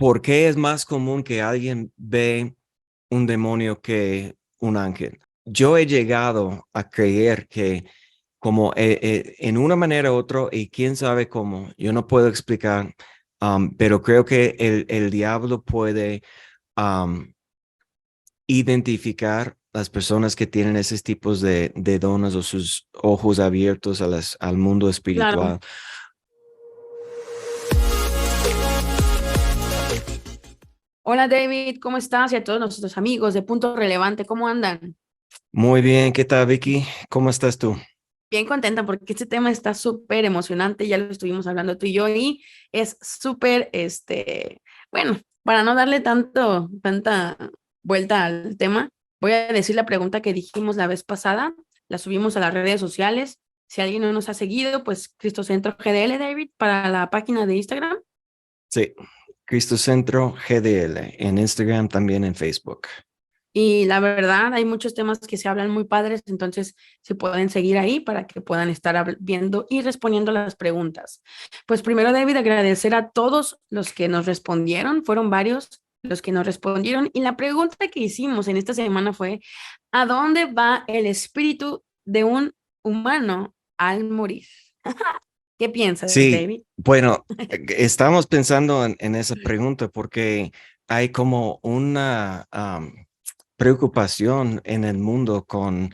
¿por qué es más común que alguien ve un demonio que un ángel? Yo he llegado a creer que como en una manera u otra, y quién sabe cómo, yo no puedo explicar, pero creo que el diablo puede um, identificar las personas que tienen esos tipos de dones o sus ojos abiertos al mundo Claro. espiritual. Hola David, ¿cómo estás? Y a todos nuestros amigos de Punto Relevante, ¿cómo andan? Muy bien, ¿qué tal, Vicky? ¿Cómo estás tú? Bien contenta porque este tema está súper emocionante, ya lo estuvimos hablando tú y yo y es súper, bueno, para no darle tanta vuelta al tema, voy a decir la pregunta que dijimos la vez pasada, la subimos a las redes sociales. Si alguien no nos ha seguido, pues Cristocentro GDL, David, para la página de Instagram. Sí, Cristo Centro GDL en Instagram, también en Facebook. Y la verdad, hay muchos temas que se hablan muy padres, entonces se pueden seguir ahí para que puedan estar viendo y respondiendo las preguntas. Pues primero, David, agradecer a todos los que nos respondieron, fueron varios los que nos respondieron. Y la pregunta que hicimos en esta semana fue, ¿a dónde va el espíritu de un humano al morir? ¿Qué piensas, Sí, David? bueno, estamos pensando en esa pregunta porque hay como una preocupación en el mundo con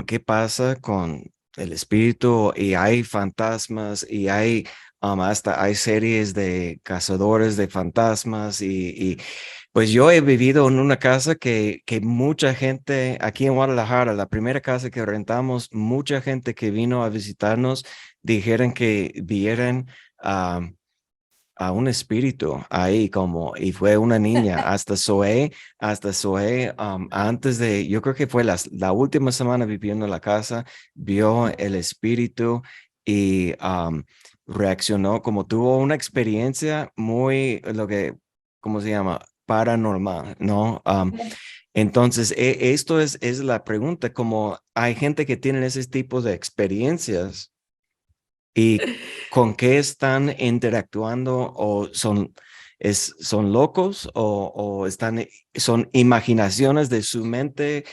qué pasa con el espíritu y hay fantasmas y hay hasta hay series de cazadores de fantasmas y pues yo he vivido en una casa que mucha gente aquí en Guadalajara, la primera casa que rentamos, mucha gente que vino a visitarnos dijeron que vieran a un espíritu ahí como, y fue una niña, hasta Zoe, antes de, yo creo que fue la última semana viviendo en la casa, vio el espíritu y reaccionó como tuvo una experiencia muy, ¿cómo se llama? Paranormal, ¿no? Entonces, esto es la pregunta, como hay gente que tiene ese tipo de experiencias y con qué están interactuando o son locos o son imaginaciones de su mente,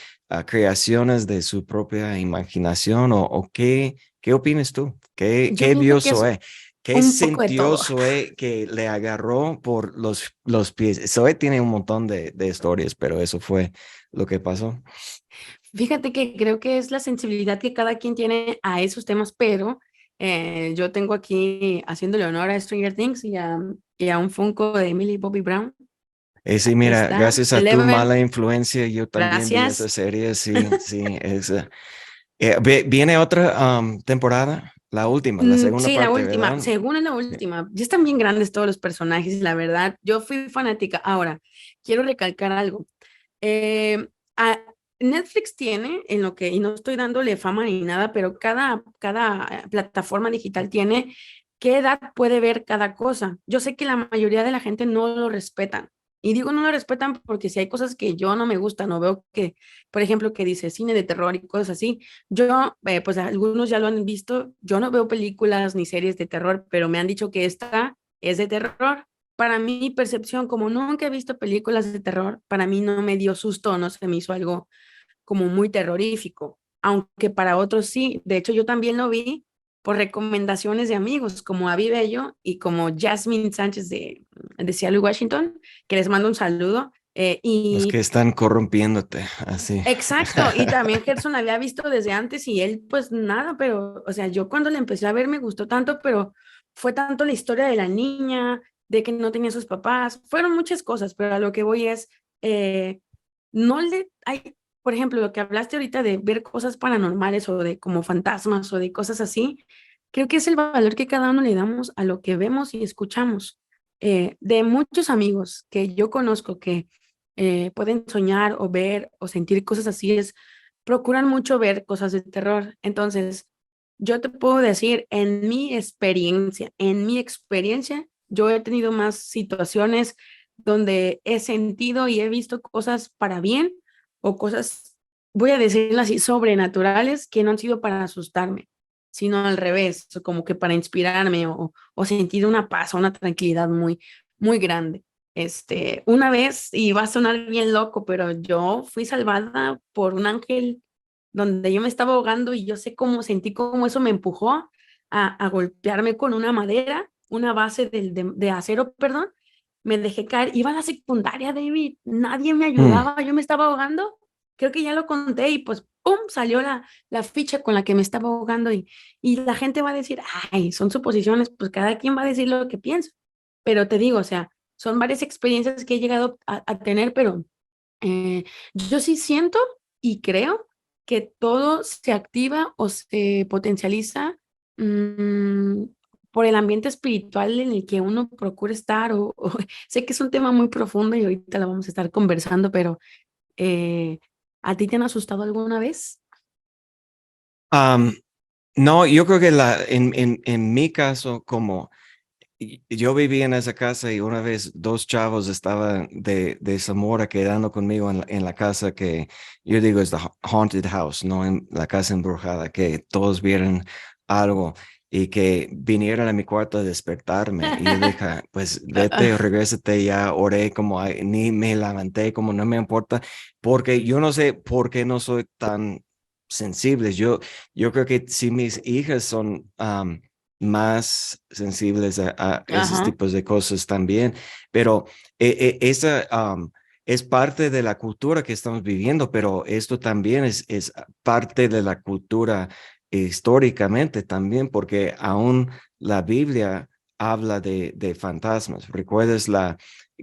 creaciones de su propia imaginación o qué opinas tú? Yo ¿Qué vio pienso que es Zoe? ¿Qué un poco de sintió todo. Zoe que le agarró por los pies? Zoe tiene un montón de historias, pero eso fue lo que pasó. Fíjate que creo que es la sensibilidad que cada quien tiene a esos temas, pero yo tengo aquí haciéndole honor a Stranger Things y a un Funko de Emily Bobby Brown. Sí, Aquí mira, está, gracias a tu mala Eleven. influencia, yo también vi esa Gracias. serie, sí, sí, viene otra temporada, la última, la segunda Sí, la parte, última, ¿verdad? según es la Sí. última. Ya están bien grandes todos los personajes, la verdad. Yo fui fanática. Ahora, quiero recalcar algo. Eh, a- Netflix tiene en lo que, y no estoy dándole fama ni nada, pero cada plataforma digital tiene qué edad puede ver cada cosa. Yo sé que la mayoría de la gente no lo respetan. Y digo no lo respetan porque si hay cosas que yo no me gustan o veo que, por ejemplo, que dice cine de terror y cosas así, yo, pues algunos ya lo han visto, yo no veo películas ni series de terror, pero me han dicho que esta es de terror. Para mi percepción, como nunca he visto películas de terror, para mí no me dio susto, no se me hizo algo como muy terrorífico, aunque para otros sí. De hecho, yo también lo vi por recomendaciones de amigos como Avi Bello y como Jasmine Sánchez de Seattle, Washington, que les mando un saludo. Los que Y están corrompiéndote, así. exacto, y también Gerson había visto desde antes y él pues nada, pero o sea, yo cuando le empecé a ver me gustó tanto, pero fue tanto la historia de la niña, de que no tenía sus papás, fueron muchas cosas, pero a lo que voy es, no le, hay, por ejemplo, lo que hablaste ahorita de ver cosas paranormales o de como fantasmas o de cosas así, creo que es el valor que cada uno le damos a lo que vemos y escuchamos. De muchos amigos que yo conozco que pueden soñar o ver o sentir cosas así, procuran mucho ver cosas de terror. Entonces, yo te puedo decir, en mi experiencia, yo he tenido más situaciones donde he sentido y he visto cosas para bien o cosas, voy a decirlo así, sobrenaturales que no han sido para asustarme, sino al revés, como que para inspirarme o sentir una paz o una tranquilidad muy, muy grande. Una vez, y va a sonar bien loco, pero yo fui salvada por un ángel donde yo me estaba ahogando y yo sé cómo sentí cómo eso me empujó a golpearme con una madera, una base de acero, perdón. Me dejé caer, iba a la secundaria, David, nadie me Mm, ayudaba, yo me estaba ahogando, creo que ya lo conté y pues, ¡pum!, salió la ficha con la que me estaba ahogando y la gente va a decir, ay, son suposiciones, pues cada quien va a decir lo que piensa, pero te digo, o sea, son varias experiencias que he llegado a tener, pero yo sí siento y creo que todo se activa o se potencializa mm, por el ambiente espiritual en el que uno procura estar. Sé que es un tema muy profundo y ahorita lo vamos a estar conversando, pero eh, ¿a ti te han asustado alguna vez? um, no, yo creo que en mi caso, como yo vivía en esa casa y una vez dos chavos estaban de Zamora quedando conmigo en la casa que yo digo es the haunted house, no en la casa embrujada, que todos vieron algo y que vinieron a mi cuarto a despertarme. Y yo dije, pues vete, regrésate, ya oré como ni me levanté, como no me importa, porque yo no sé por qué no soy tan sensible. Yo creo que si mis hijas son más sensibles a esos Ajá, tipos de cosas también, pero esa es parte de la cultura que estamos viviendo, pero esto también es parte de la cultura históricamente también, porque aún la Biblia habla de fantasmas. ¿Recuerdas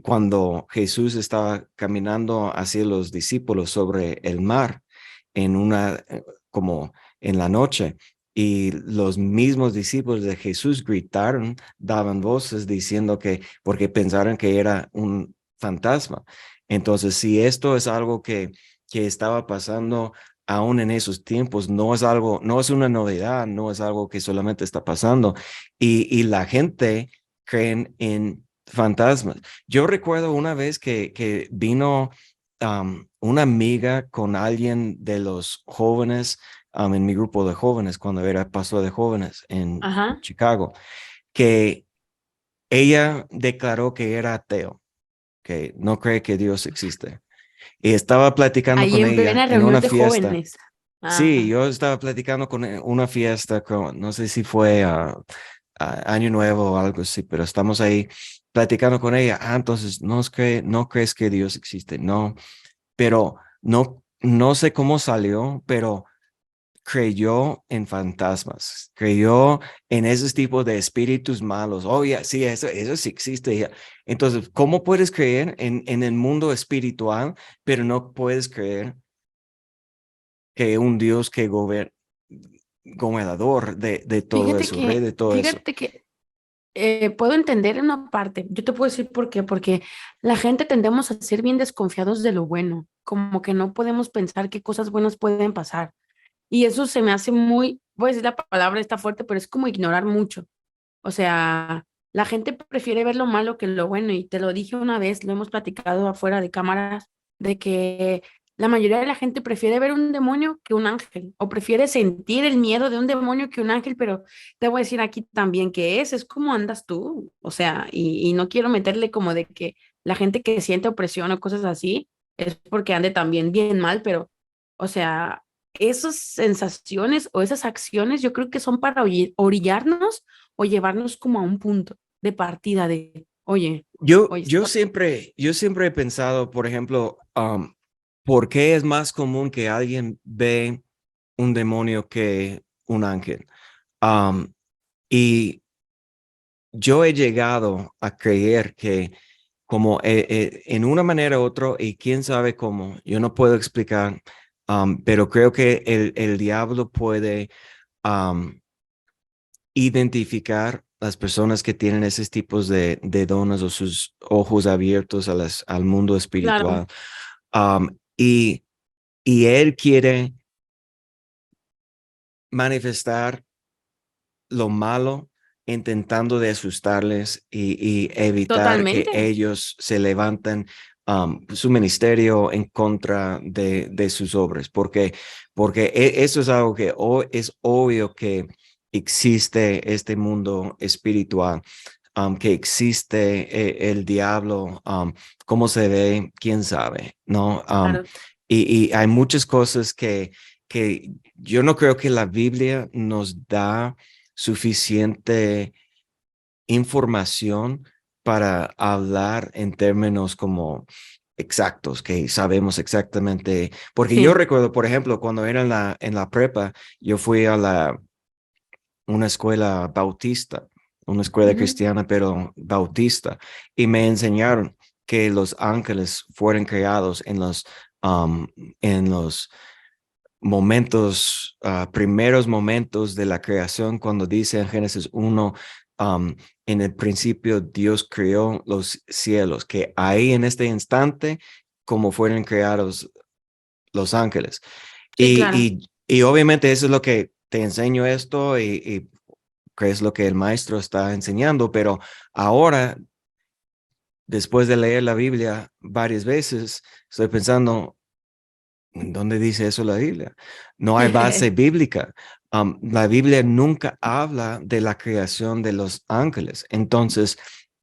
cuando Jesús estaba caminando hacia los discípulos sobre el mar en como en la noche? Y los mismos discípulos de Jesús gritaron, daban voces diciendo que, porque pensaron que era un fantasma. Entonces, si esto es algo que estaba pasando aún en esos tiempos, no es algo, no es una novedad, no es algo que solamente está pasando. Y la gente creen en fantasmas. Yo recuerdo una vez que vino una amiga con alguien de los jóvenes en mi grupo de jóvenes, cuando era pastor de jóvenes en ajá. Chicago, que ella declaró que era ateo, que no cree que Dios existe. Y estaba platicando Ahí con en ella plena en reunión una de fiesta. jóvenes. Sí, Ajá. yo estaba platicando con una fiesta, no sé si fue Año Nuevo o algo así, pero estamos ahí platicando con ella. Entonces, no crees que Dios existe, no, pero no sé cómo salió, pero creyó en fantasmas, creyó en esos tipos de espíritus malos. Oh, ya, sí, eso sí existe. Ya. Entonces, ¿cómo puedes creer en el mundo espiritual, pero no puedes creer que un Dios que gobernador de todo Fíjate eso, rey que, de todo eso? fíjate que puedo entender en una parte. Yo te puedo decir por qué. Porque la gente tendemos a ser bien desconfiados de lo bueno, como que no podemos pensar qué cosas buenas pueden pasar. Y eso se me hace muy, voy a decir la palabra está fuerte, pero es como ignorar mucho. O sea, la gente prefiere ver lo malo que lo bueno. Y te lo dije una vez, lo hemos platicado afuera de cámaras, de que la mayoría de la gente prefiere ver un demonio que un ángel, o prefiere sentir el miedo de un demonio que un ángel, pero te voy a decir aquí también que es como andas tú. O sea, y no quiero meterle como de que la gente que siente opresión o cosas así es porque ande también bien mal, pero, o sea, esas sensaciones o esas acciones yo creo que son para orillarnos o llevarnos como a un punto de partida de, oye, oye, Yo siempre he pensado, por ejemplo, ¿por qué es más común que alguien ve un demonio que un ángel? Um, y yo he llegado a creer que como en una manera u otra, y quién sabe cómo, yo no puedo explicar, pero creo que el diablo puede um, identificar las personas que tienen esos tipos de dones o sus ojos abiertos al mundo claro, espiritual. Um, y, y él quiere manifestar lo malo intentando de asustarles y evitar que totalmente. ellos se levanten su ministerio en contra de sus obras, porque eso es algo que es obvio que existe este mundo espiritual. que existe el diablo, cómo se ve, quién sabe, ¿no? Claro. Y hay muchas cosas que yo no creo que la Biblia nos da suficiente información para hablar en términos como exactos, que sabemos exactamente, porque yo Sí. recuerdo, por ejemplo, cuando era en la prepa, yo fui a una escuela bautista, una escuela Ujú. cristiana, pero bautista, y me enseñaron que los ángeles fueron creados um, en los momentos, primeros momentos de la creación, cuando dice en Génesis 1, en el principio Dios creó los cielos, que ahí en este instante, como fueron creados los ángeles. Sí, claro. Y obviamente eso es lo que te enseño esto y que es lo que el maestro está enseñando, pero ahora, después de leer la Biblia varias veces, estoy pensando, ¿dónde dice eso la Biblia? No hay base bíblica. La Biblia nunca habla de la creación de los ángeles. Entonces,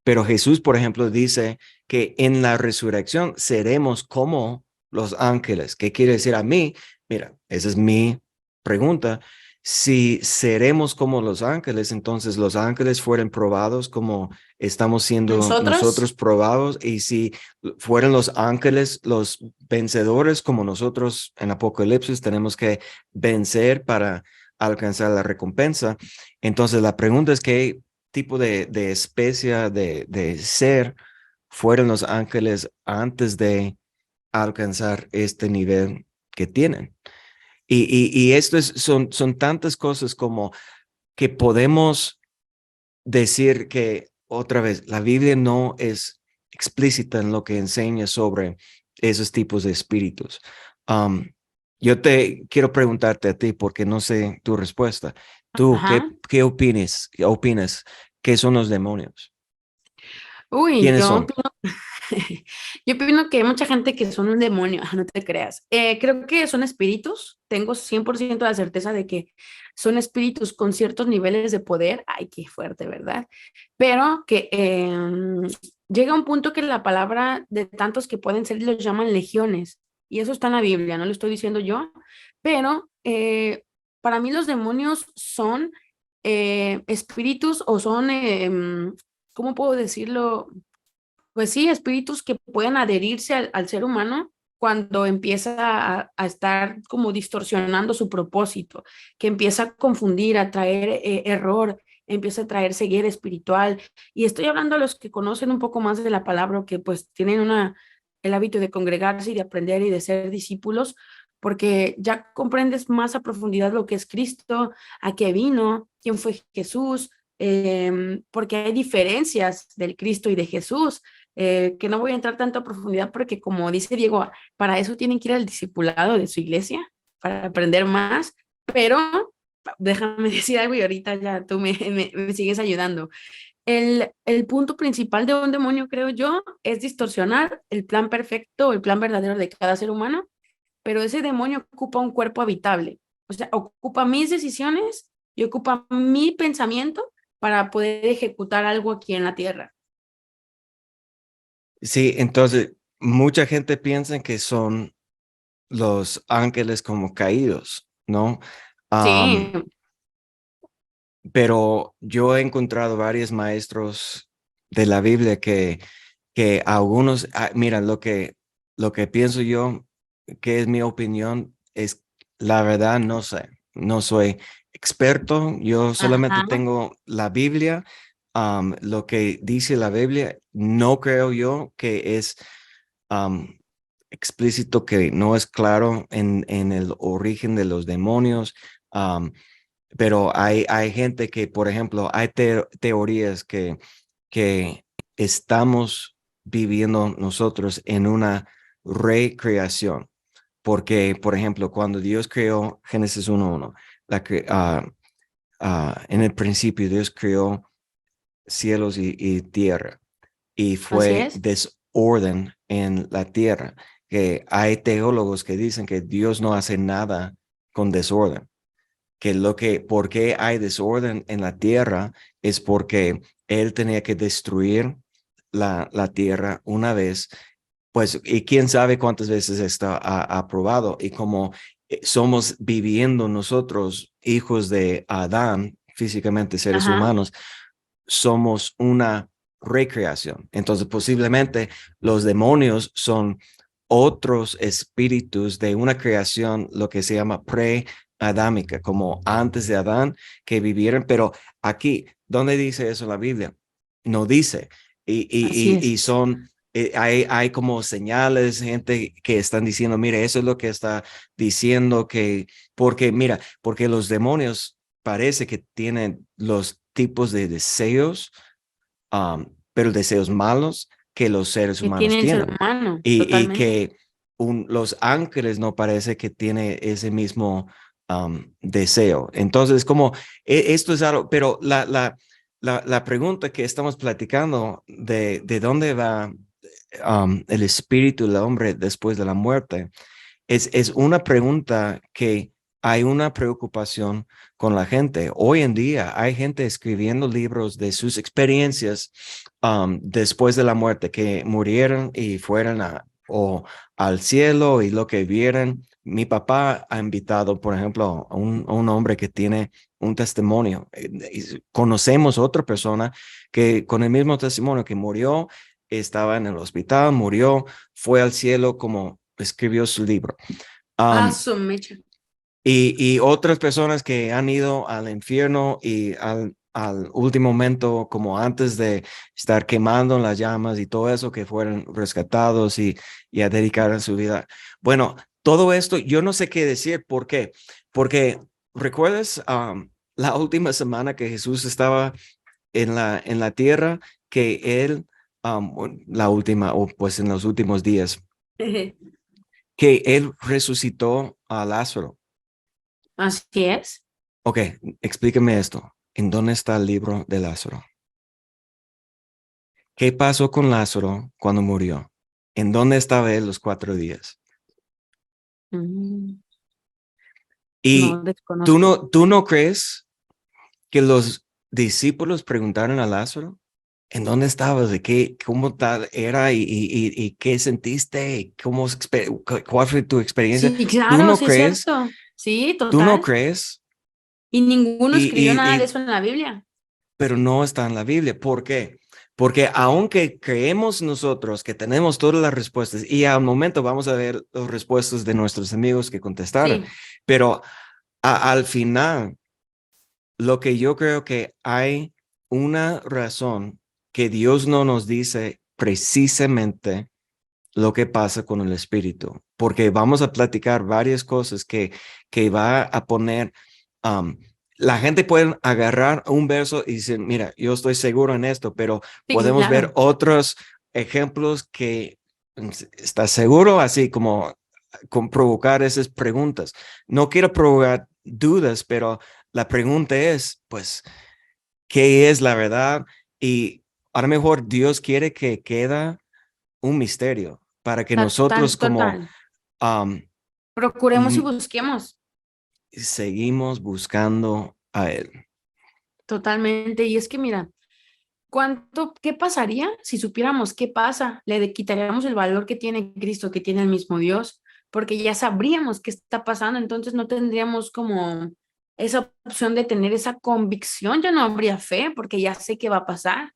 pero Jesús, por ejemplo, dice que en la resurrección seremos como los ángeles. ¿Qué quiere decir a mí? Mira, esa es mi pregunta. Si seremos como los ángeles, entonces los ángeles fueron probados como estamos siendo Nosotros, nosotros probados. Y si fueron los ángeles los vencedores, como nosotros en Apocalipsis tenemos que vencer para alcanzar la recompensa. Entonces la pregunta es qué tipo de especie de ser fueron los ángeles antes de alcanzar este nivel que tienen. Y esto son tantas cosas como que podemos decir que otra vez, la Biblia no es explícita en lo que enseña sobre esos tipos de espíritus. Um, yo te quiero preguntarte a ti porque no sé tu respuesta. ¿Tú ajá. qué opinas? ¿Qué opinas? ¿Qué son los demonios? Uy, ¿Quiénes son? yo opino que hay mucha gente que son un demonio, no te creas. Creo que son espíritus, tengo 100% de certeza de que son espíritus con ciertos niveles de poder, ay, qué fuerte, ¿verdad? Pero que llega un punto que la palabra de tantos que pueden ser los llaman legiones, y eso está en la Biblia, no lo estoy diciendo yo, pero para mí los demonios son espíritus o son, ¿cómo puedo decirlo? Pues sí, espíritus que pueden adherirse al ser humano cuando empieza a estar como distorsionando su propósito, que empieza a confundir, a traer error, empieza a traer ceguera espiritual. Y estoy hablando a los que conocen un poco más de la palabra, o que pues tienen el hábito de congregarse y de aprender y de ser discípulos, porque ya comprendes más a profundidad lo que es Cristo, a qué vino, quién fue Jesús, porque hay diferencias del Cristo y de Jesús, que no voy a entrar tanto a profundidad porque como dice Diego, para eso tienen que ir al discipulado de su iglesia, para aprender más, pero déjame decir algo y ahorita ya tú me sigues ayudando. El punto principal de un demonio, creo yo, es distorsionar el plan perfecto, el plan verdadero de cada ser humano, pero ese demonio ocupa un cuerpo habitable, o sea, ocupa mis decisiones y ocupa mi pensamiento para poder ejecutar algo aquí en la tierra. Sí, entonces mucha gente piensa que son los ángeles como caídos, ¿no? Sí, Pero yo he encontrado varios maestros de la Biblia que algunos, mira, lo que pienso yo, que es mi opinión, es la verdad, no sé, no soy experto, yo solamente ajá. tengo la Biblia, lo que dice la Biblia, no creo yo que es um, explícito, que no es claro en el origen de los demonios. um, pero hay gente que, por ejemplo, hay teorías que estamos viviendo nosotros en una recreación. Porque, por ejemplo, cuando Dios creó Génesis 1:1, en el principio Dios creó cielos y tierra y Así fue es. desorden en la tierra. Que hay teólogos que dicen que Dios no hace nada con desorden, que por qué hay desorden en la tierra es porque Él tenía que destruir la tierra una vez, pues, y quién sabe cuántas veces está aprobado. Y como somos viviendo nosotros, hijos de Adán, físicamente seres Ajá. humanos, somos una recreación. Entonces, posiblemente los demonios son otros espíritus de una creación, lo que se llama pre-adámica, como antes de Adán, que vivieron. Pero aquí, ¿dónde dice eso en la Biblia? No dice. Así Y es. son, hay como señales, gente que están diciendo, mire, eso es lo que está diciendo que, porque mira, porque los demonios parece que tienen los tipos de deseos, pero deseos malos que los seres Que humanos tiene el ser tienen. humano, Y totalmente. que los ángeles no parece que tiene ese mismo deseo. Entonces, como esto es algo, pero la pregunta que estamos platicando de dónde va el espíritu del hombre después de la muerte, es una pregunta que hay una preocupación con la gente. Hoy en día hay gente escribiendo libros de sus experiencias después de la muerte, que murieron y fueron o al cielo y lo que vieron. Mi papá ha invitado, por ejemplo, a un hombre que tiene un testimonio. Y conocemos otra persona que con el mismo testimonio que murió, estaba en el hospital, murió, fue al cielo como escribió su libro. Ah, Um, su mecha. y otras personas que han ido al infierno y al último momento, como antes de estar quemando en las llamas y todo eso, que fueron rescatados y a dedicar su vida. Bueno, todo esto, yo no sé qué decir. ¿Por qué? Porque recuerdas la última semana que Jesús estaba en la tierra, que él, la última, o pues en los últimos días, que él resucitó a Lázaro. Así es. Ok, explíqueme esto. ¿En dónde está el libro de Lázaro? ¿Qué pasó con Lázaro cuando murió? ¿En dónde estaba él los 4 días? Mm, Y no desconozco. tú no crees que los discípulos preguntaron a Lázaro, ¿en dónde estabas? ¿De qué, cómo tal era y qué sentiste? ¿Cuál fue tu experiencia? Sí, ¿Tú claro, no sí es crees? cierto. Sí, ¿Tú no total. crees? Y ninguno Y, escribió y, nada de y eso en la Biblia. pero no está en la Biblia. ¿Por qué? Porque aunque creemos nosotros que tenemos todas las respuestas, y al momento vamos a ver las respuestas de nuestros amigos que contestaron, Sí, pero al final, lo que yo creo que hay una razón que Dios no nos dice precisamente lo que pasa con el espíritu, porque vamos a platicar varias cosas que va a poner, um, la gente puede agarrar un verso y decir, mira, yo estoy seguro en esto, pero sí, podemos ver claro. otros ejemplos que estás seguro, así como con provocar esas preguntas. No quiero provocar dudas, pero la pregunta es, pues, ¿qué es la verdad? Y a lo mejor Dios quiere que quede un misterio para que Total, nosotros como total. um, Procuremos y mm, busquemos. seguimos buscando a Él. Totalmente. Y es que mira, qué pasaría si supiéramos qué pasa? Quitaríamos el valor que tiene Cristo, que tiene el mismo Dios, porque ya sabríamos qué está pasando, entonces no tendríamos como esa opción de tener esa convicción, ya no habría fe, porque ya sé qué va a pasar.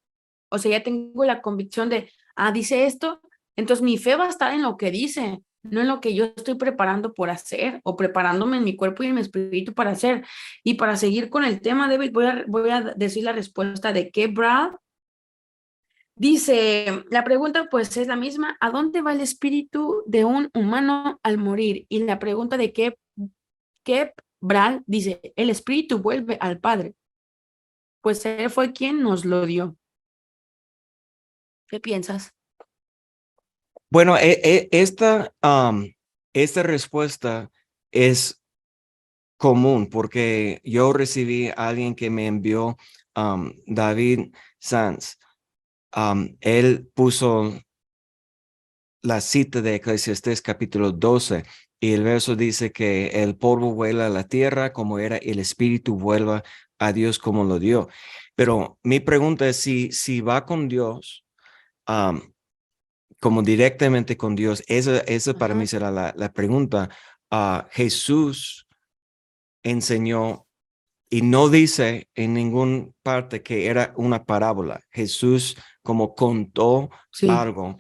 O sea, ya tengo la convicción de, dice esto, entonces mi fe va a estar en lo que dice, no en lo que yo estoy preparando por hacer o preparándome en mi cuerpo y en mi espíritu para hacer. Y para seguir con el tema, David, voy a decir la respuesta de que Brad dice, la pregunta pues es la misma, ¿a dónde va el espíritu de un humano al morir? Y la pregunta de qué Brad dice, el espíritu vuelve al Padre, pues él fue quien nos lo dio. ¿Qué piensas? Bueno, esta respuesta es común porque yo recibí a alguien que me envió, David Sanz. Él puso la cita de Eclesiastés capítulo 12 y el verso dice que el polvo vuela a la tierra como era, el espíritu vuelva a Dios como lo dio. Pero mi pregunta es si va con Dios, um, como directamente con Dios, esa para mí Ajá. será la pregunta. Jesús enseñó y no dice en ninguna parte que era una parábola. Jesús como contó Sí. algo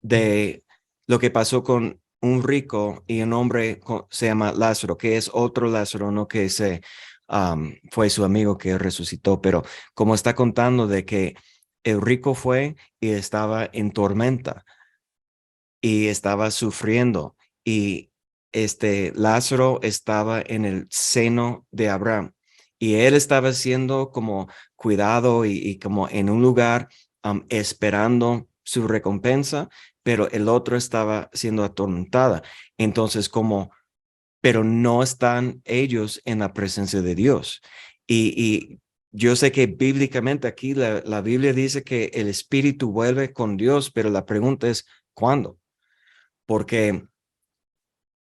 de lo que pasó con un rico y un hombre se llama Lázaro, que es otro Lázaro, no que fue su amigo que resucitó, pero como está contando de que el rico fue y estaba en tormenta y estaba sufriendo y Lázaro estaba en el seno de Abraham y él estaba siendo como cuidado y como en un lugar esperando su recompensa, pero el otro estaba siendo atormentada. Entonces, pero no están ellos en la presencia de Dios. Y yo sé que bíblicamente aquí la Biblia dice que el espíritu vuelve con Dios, pero la pregunta es, ¿cuándo? Porque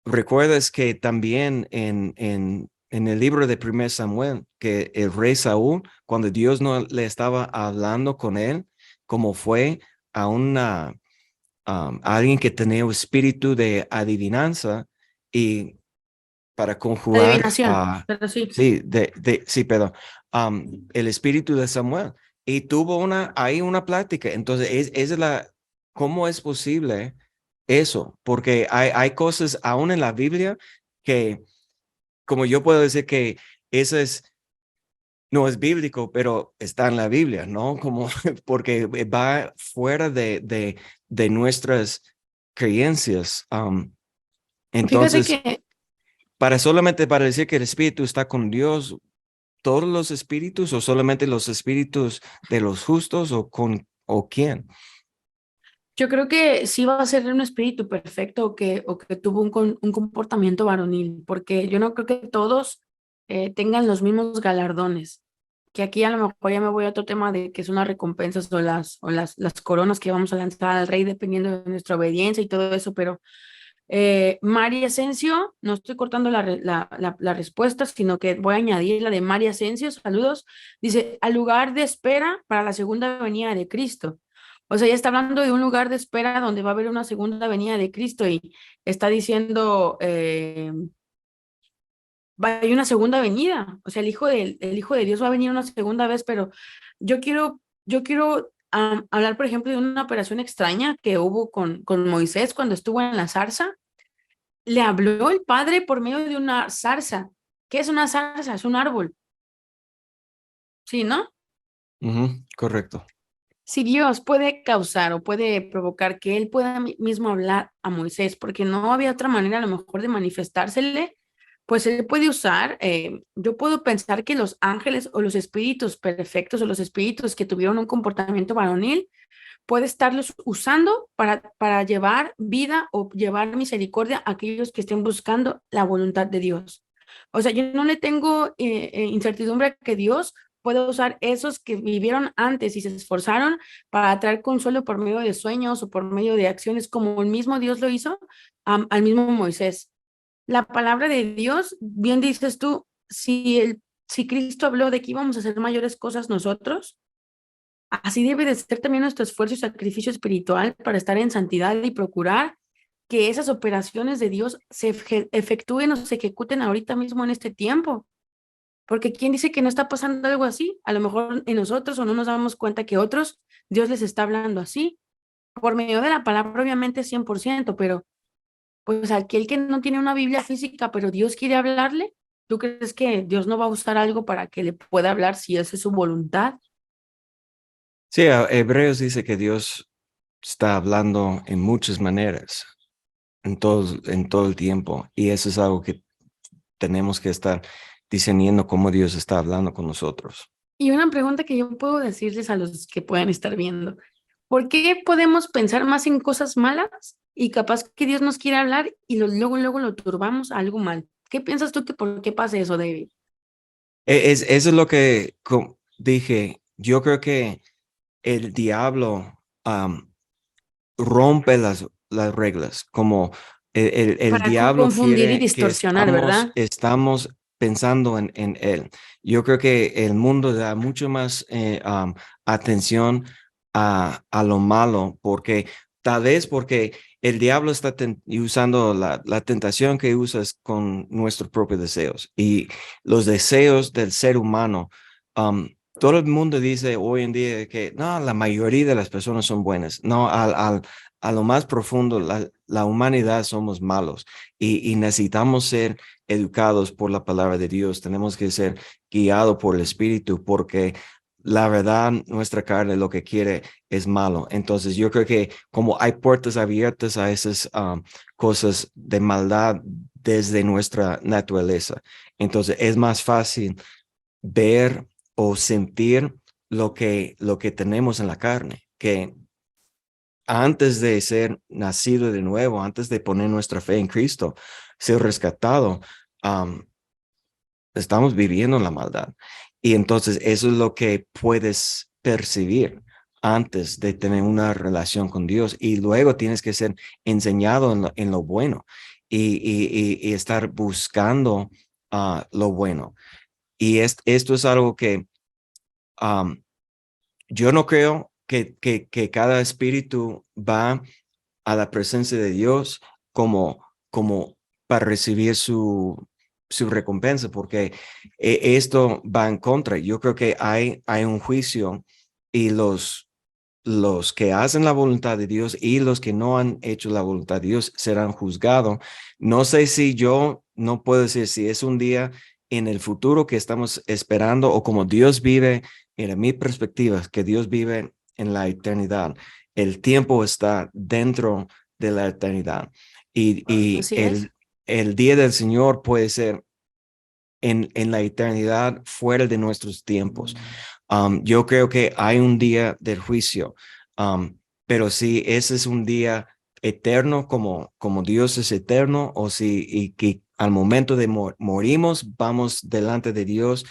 recuerdas que también en el libro de 1 Samuel, que el rey Saúl, cuando Dios no le estaba hablando con él, como fue a a alguien que tenía un espíritu de adivinanza y para conjurar, Adivinación, pero sí. sí, sí, perdón, el espíritu de Samuel. Y tuvo ahí una plática. Entonces, ¿cómo es posible eso? Porque hay cosas aún en la Biblia que, como yo puedo decir que eso no es bíblico, pero está en la Biblia, ¿no? Como, porque va fuera de nuestras creencias. Fíjate Entonces, que solamente para decir que el espíritu está con Dios, todos los espíritus o solamente los espíritus de los justos o quién. yo creo que sí va a ser un espíritu perfecto o que tuvo un comportamiento varonil, porque yo no creo que todos tengan los mismos galardones. Que aquí a lo mejor ya me voy a otro tema de que son las recompensas las coronas que vamos a lanzar al rey dependiendo de nuestra obediencia y todo eso, pero María Asensio, no estoy cortando la respuesta, sino que voy a añadir la de María Asensio, saludos, dice, al lugar de espera para la segunda venida de Cristo. O sea, ya está hablando de un lugar de espera donde va a haber una segunda venida de Cristo y está diciendo, va a haber una segunda venida. O sea, el Hijo de Dios va a venir una segunda vez, pero yo quiero hablar, por ejemplo, de una operación extraña que hubo con Moisés cuando estuvo en la zarza. Le habló el Padre por medio de una zarza. ¿Qué es una zarza? Es un árbol. ¿Sí, no? Ujú, correcto. Si Dios puede causar o puede provocar que Él pueda mismo hablar a Moisés, porque no había otra manera a lo mejor de manifestársele, pues Él puede usar, yo puedo pensar que los ángeles o los espíritus perfectos o los espíritus que tuvieron un comportamiento varonil, puede estarlos usando para llevar vida o llevar misericordia a aquellos que estén buscando la voluntad de Dios. O sea, yo no le tengo incertidumbre a que Dios pueda usar esos que vivieron antes y se esforzaron para traer consuelo por medio de sueños o por medio de acciones como el mismo Dios lo hizo al mismo Moisés. La palabra de Dios, bien dices tú, si Cristo habló de que íbamos a hacer mayores cosas nosotros, así debe de ser también nuestro esfuerzo y sacrificio espiritual para estar en santidad y procurar que esas operaciones de Dios se efectúen o se ejecuten ahorita mismo en este tiempo. Porque ¿quién dice que no está pasando algo así? A lo mejor en nosotros o no nos damos cuenta que otros, Dios les está hablando así. Por medio de la palabra, obviamente 100%, pero pues aquel que no tiene una Biblia física, pero Dios quiere hablarle, ¿tú crees que Dios no va a usar algo para que le pueda hablar si esa es su voluntad? Sí, Hebreos dice que Dios está hablando en muchas maneras, en todo el tiempo, y eso es algo que tenemos que estar discerniendo cómo Dios está hablando con nosotros. Y una pregunta que yo puedo decirles a los que puedan estar viendo, ¿por qué podemos pensar más en cosas malas y capaz que Dios nos quiere hablar y luego lo turbamos a algo mal? ¿Qué piensas tú que por qué pasa eso, David? Eso es lo que dije. Yo creo que el diablo rompe las reglas, como el Para diablo confundir y quiere que distorsionar, ¿verdad? estamos pensando en Él. Yo creo que el mundo da mucho más atención a lo malo, porque tal vez porque el diablo está usando la tentación que usas con nuestros propios deseos y los deseos del ser humano. um, Todo el mundo dice hoy en día que no, la mayoría de las personas son buenas. No, a lo más profundo, la humanidad somos malos y necesitamos ser educados por la palabra de Dios. Tenemos que ser guiados por el Espíritu porque la verdad, nuestra carne lo que quiere es malo. Entonces yo creo que como hay puertas abiertas a esas cosas de maldad desde nuestra naturaleza, entonces es más fácil ver o sentir lo que tenemos en la carne, que antes de ser nacido de nuevo, antes de poner nuestra fe en Cristo, ser rescatado, um, estamos viviendo en la maldad. Y entonces eso es lo que puedes percibir antes de tener una relación con Dios. Y luego tienes que ser enseñado en lo bueno y estar buscando lo bueno. Y esto es algo que um, yo no creo que cada espíritu va a la presencia de Dios como para recibir su recompensa, porque esto va en contra. Yo creo que hay un juicio y los que hacen la voluntad de Dios y los que no han hecho la voluntad de Dios serán juzgados. No sé si yo no puedo decir si es un día en el futuro que estamos esperando o como Dios vive, en mi perspectiva, es que Dios vive en la eternidad. El tiempo está dentro de la eternidad y Así es. el día del Señor puede ser en la eternidad fuera de nuestros tiempos. Yo creo que hay un día del juicio, pero si ese es un día eterno como Dios es eterno, o si y que al momento de morimos vamos delante de Dios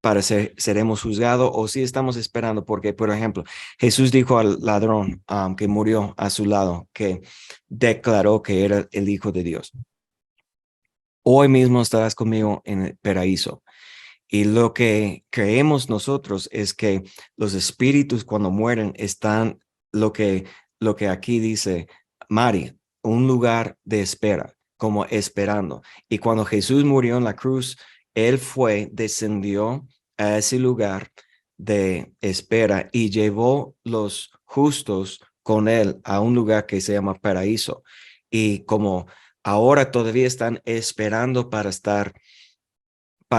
para seremos juzgados, o si estamos esperando, porque por ejemplo Jesús dijo al ladrón que murió a su lado, que declaró que era el Hijo de Dios: hoy mismo estarás conmigo en el paraíso. Y lo que creemos nosotros es que los espíritus cuando mueren están lo que aquí dice Mari, un lugar de espera, como esperando. Y cuando Jesús murió en la cruz, él descendió a ese lugar de espera y llevó los justos con él a un lugar que se llama paraíso. Y como ahora todavía están esperando para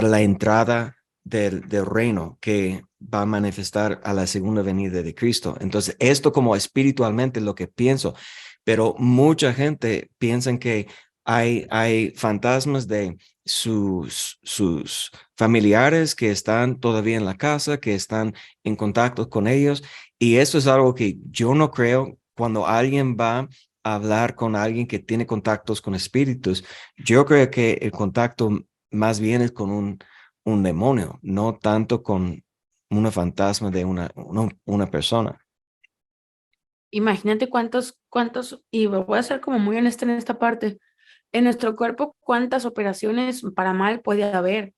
la entrada del reino que va a manifestar a la segunda venida de Cristo. Entonces, esto como espiritualmente lo que pienso, pero mucha gente piensa que hay fantasmas de sus familiares que están todavía en la casa, que están en contacto con ellos. Y eso es algo que yo no creo. Cuando alguien va a hablar con alguien que tiene contactos con espíritus, yo creo que el contacto más bien es con un demonio, no tanto con una fantasma de una persona. Imagínate y voy a ser como muy honesta en esta parte, en nuestro cuerpo, cuántas operaciones para mal puede haber.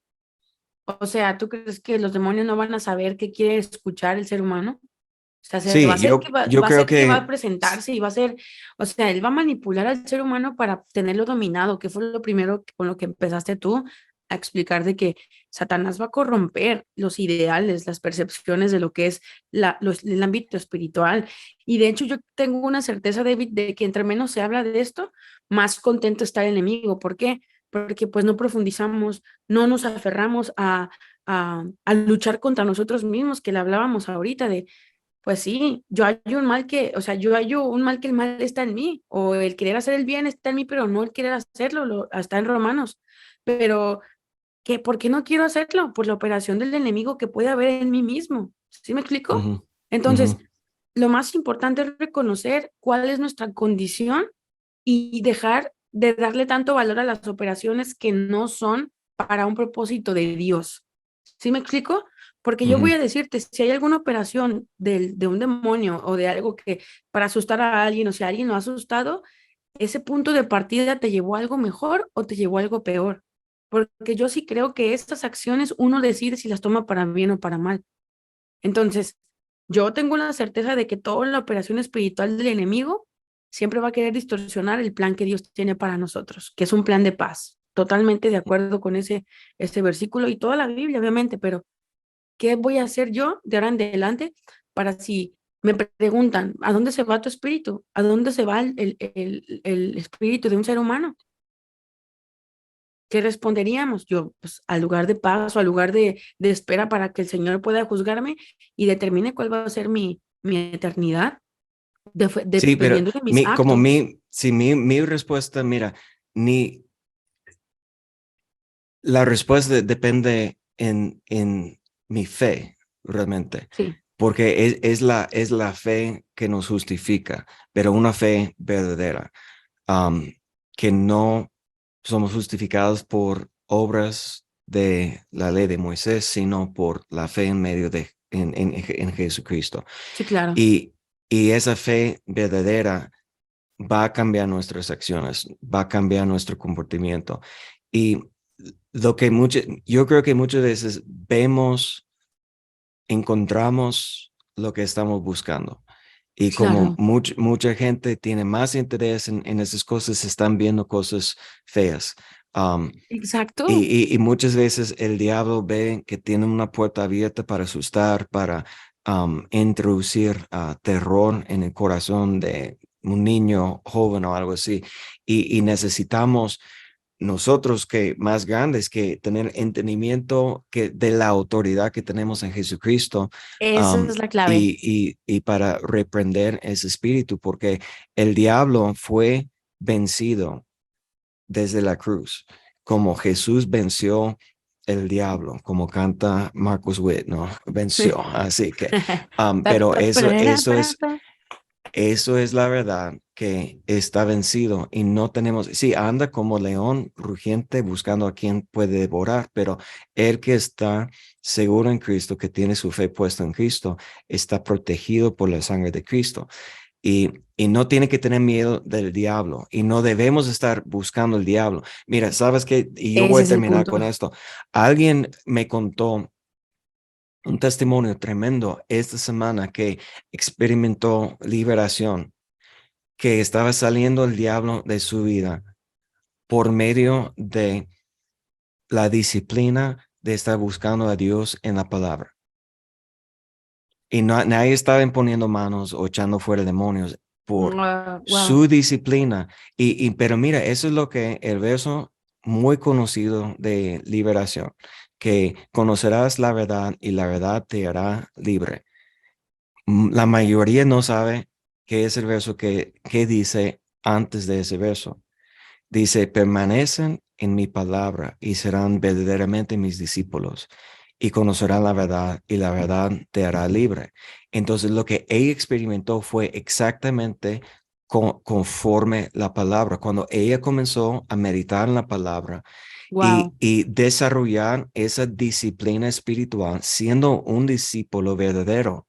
O sea, ¿tú crees que los demonios no van a saber qué quiere escuchar el ser humano? O sea, se va a Sí, hacer yo va a creo ser que va a que presentarse y va a ser, o sea, él va a manipular al ser humano para tenerlo dominado, que fue lo primero con lo que empezaste tú a explicar de que Satanás va a corromper los ideales, las percepciones de lo que es el ámbito espiritual. Y de hecho yo tengo una certeza, David, de que entre menos se habla de esto, más contento está el enemigo. ¿Por qué? Porque pues no profundizamos, no nos aferramos a luchar contra nosotros mismos, que le hablábamos ahorita de pues sí, yo hallo un mal que, o sea, yo hallo un mal que el mal está en mí, o el querer hacer el bien está en mí, pero no el querer hacerlo, está en Romanos. Pero, ¿por qué no quiero hacerlo? Por la operación del enemigo que puede haber en mí mismo. ¿Sí me explico? ujú, ujú, Entonces, lo más importante es reconocer cuál es nuestra condición y dejar de darle tanto valor a las operaciones que no son para un propósito de Dios. ¿Sí me explico? Porque yo voy ujú. a decirte, si hay alguna operación de un demonio o de algo que para asustar a alguien, o si alguien lo ha asustado, ese punto de partida te llevó a algo mejor o te llevó a algo peor. porque yo sí creo que estas acciones uno decide si las toma para bien o para mal. Entonces, yo tengo la certeza de que toda la operación espiritual del enemigo siempre va a querer distorsionar el plan que Dios tiene para nosotros, que es un plan de paz. Totalmente de acuerdo con ese versículo y toda la Biblia, obviamente, pero ¿qué voy a hacer yo de ahora en adelante para si me preguntan, ¿a dónde se va tu espíritu? ¿A dónde se va el espíritu de un ser humano? ¿Qué responderíamos? Yo, pues, al lugar de paz o al lugar de espera para que el Señor pueda juzgarme y determine cuál va a ser mi eternidad, Sí, pero dependiendo de mis como actos. mi respuesta, mira, ni la respuesta depende en mi fe, realmente, Sí, porque es la fe que nos justifica, pero una fe verdadera, um, que no somos justificados por obras de la ley de Moisés, sino por la fe en medio en Jesucristo. sí, claro. Y, y esa fe verdadera va a cambiar nuestras acciones, va a cambiar nuestro comportamiento. Y yo creo que muchas veces encontramos lo que estamos buscando. Y como Claro, mucha gente tiene más interés en esas cosas, están viendo cosas feas. Um, exacto. y muchas veces el diablo ve que tiene una puerta abierta para asustar, para introducir terror en el corazón de un niño joven o algo así. Y necesitamos nosotros que más grandes que tener entendimiento que de la autoridad que tenemos en Jesucristo, Esa um, es la clave. y para reprender ese espíritu, porque el diablo fue vencido desde la cruz, como Jesús venció el diablo, como canta Marcus Witt, ¿no? Venció. Así que, Ta, pero ta, parará, pará, pa. eso es la verdad, que está vencido y no tenemos, sí, anda como león rugiente buscando a quien puede devorar, pero el que está seguro en Cristo, que tiene su fe puesta en Cristo, está protegido por la sangre de Cristo. Y no tiene que tener miedo del diablo y no debemos estar buscando el diablo. Mira, sabes qué, y yo voy Ese a es el terminar con punto. esto. Alguien me contó un testimonio tremendo esta semana que experimentó liberación, que estaba saliendo el diablo de su vida por medio de la disciplina de estar buscando a Dios en la palabra. Y nadie estaba imponiendo manos o echando fuera demonios por Wow. su disciplina. Pero mira, eso es lo que el verso muy conocido de liberación, que conocerás la verdad y la verdad te hará libre. La mayoría no sabe qué es el verso que dice antes de ese verso. Dice, permanecen en mi palabra y serán verdaderamente mis discípulos y conocerán la verdad y la verdad te hará libre. Entonces lo que ella experimentó fue exactamente conforme la palabra. Cuando ella comenzó a meditar en la palabra Wow. y desarrollar esa disciplina espiritual, siendo un discípulo verdadero,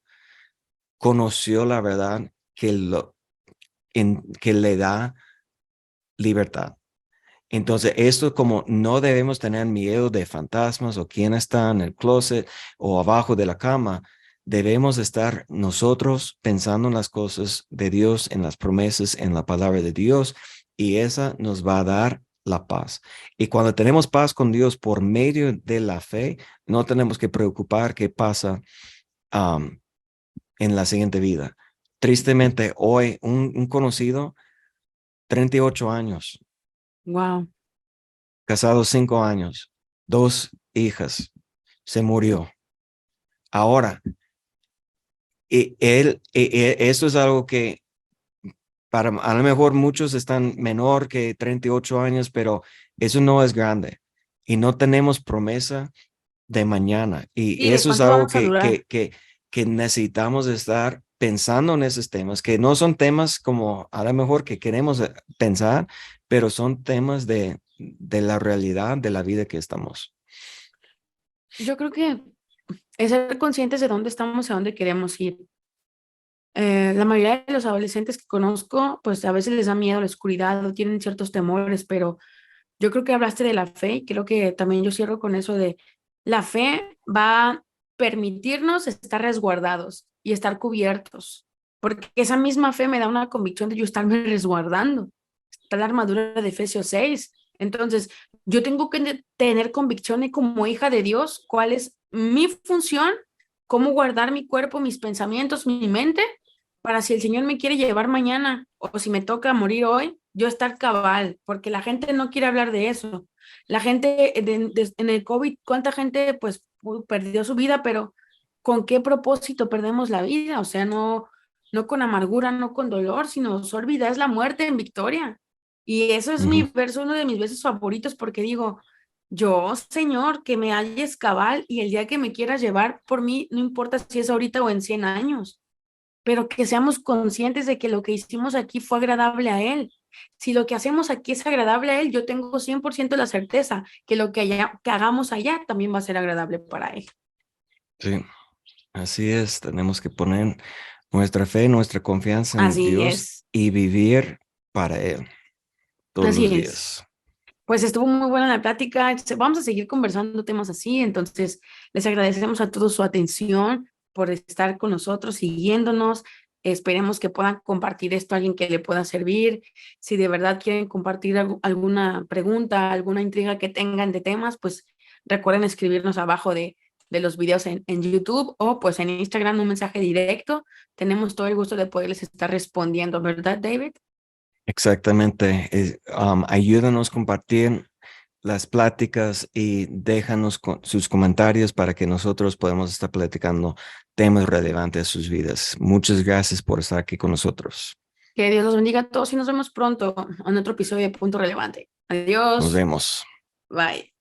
conoció la verdad que le da libertad. Entonces, esto como no debemos tener miedo de fantasmas o quién está en el closet o abajo de la cama. Debemos estar nosotros pensando en las cosas de Dios, en las promesas, en la palabra de Dios, y esa nos va a dar la paz. Y cuando tenemos paz con Dios por medio de la fe, no tenemos que preocupar qué pasa um, en la siguiente vida. Tristemente, hoy un conocido, 38 años, Wow. casado 5 años, 2 hijas, se murió. Ahora, eso es algo que para a lo mejor muchos están menor que 38 años, pero eso no es grande y no tenemos promesa de mañana. Y ¿Y de eso es cuánto algo vamos a durar? que necesitamos estar pensando en esos temas, que no son temas como a lo mejor que queremos pensar, pero son temas de la realidad de la vida que estamos. Yo creo que es ser conscientes de dónde estamos y a dónde queremos ir. La mayoría de los adolescentes que conozco, pues a veces les da miedo la oscuridad o tienen ciertos temores, pero Yo creo que hablaste de la fe y creo que también yo cierro con eso de la fe va a permitirnos estar resguardados y estar cubiertos, porque esa misma fe me da una convicción de yo estarme resguardando. Está la armadura de Efesios 6. Entonces, yo tengo que tener convicción de como hija de Dios cuál es mi función, cómo guardar mi cuerpo, mis pensamientos, mi mente, para si el Señor me quiere llevar mañana o si me toca morir hoy, yo estar cabal, porque la gente no quiere hablar de eso. La gente en el COVID, ¿cuánta gente pues perdió su vida? Pero ¿con qué propósito perdemos la vida? O sea, no con amargura, no con dolor, sino su vida es la muerte en victoria. Y eso es mi Ujú. verso, uno de mis versos favoritos, porque digo, yo, Señor, que me halles cabal y el día que me quieras llevar por mí, no importa si es ahorita o en 100 años, pero que seamos conscientes de que lo que hicimos aquí fue agradable a Él. Si lo que hacemos aquí es agradable a Él, yo tengo 100% la certeza que lo que hagamos allá también va a ser agradable para Él. Sí, así es. Tenemos que poner nuestra fe, nuestra confianza en Así Dios es, y vivir para Él todos así los es. días. Pues estuvo muy buena la plática. Vamos a seguir conversando temas así. Entonces, les agradecemos a todos su atención por estar con nosotros, siguiéndonos. Esperemos que puedan compartir esto a alguien que le pueda servir. Si de verdad quieren compartir alguna pregunta, alguna intriga que tengan de temas, pues recuerden escribirnos abajo de los videos en YouTube o pues en Instagram un mensaje directo. Tenemos todo el gusto de poderles estar respondiendo, ¿verdad, David? Exactamente. Ayúdanos a compartir las pláticas y déjanos sus comentarios para que nosotros podamos estar platicando temas relevantes a sus vidas. Muchas gracias por estar aquí con nosotros. Que Dios los bendiga a todos y nos vemos pronto en otro episodio de Punto Relevante. Nos Adiós. vemos. Bye.